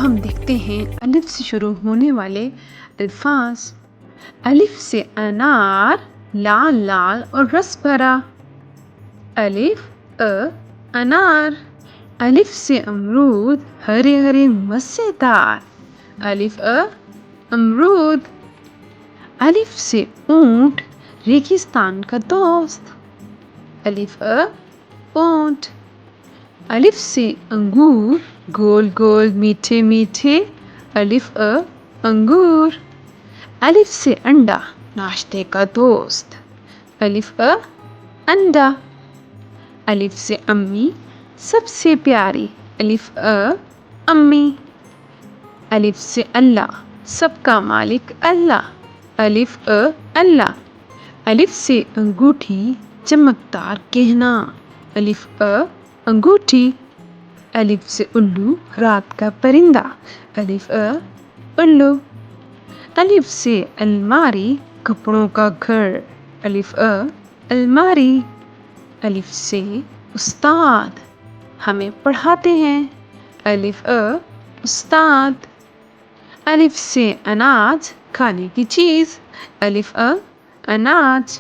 ہم دیکھتے ہیں الف سے شروع ہونے والے الفاظ۔ الف سے انار، لال لال اور رس بھرا۔ الف انار۔ الف سے امرود، ہرے ہرے مزیدار۔ الف امرود۔ الف سے اونٹ، ریگستان کا دوست۔ الف اونٹ۔ الف سے انگور، گول گول میٹھے میٹھے۔ الف انگور۔ الف سے انڈا، ناشتے کا دوست۔ الف انڈا۔ الف سے امی، سب سے پیاری۔ الف امی۔ الف سے اللہ، سب کا مالک اللہ۔ الف اللہ۔ الف سے انگوٹھی، چمکدار گہنا۔ الف انگوٹھی۔ الف سے الو، رات کا پرندہ۔ الف الو۔ الف سے الماری، کپڑوں کا گھر۔ الف الماری۔ الف سے استاد، ہمیں پڑھاتے ہیں۔ الف استاد۔ الف سے اناج، کھانے کی چیز۔ الف اناج۔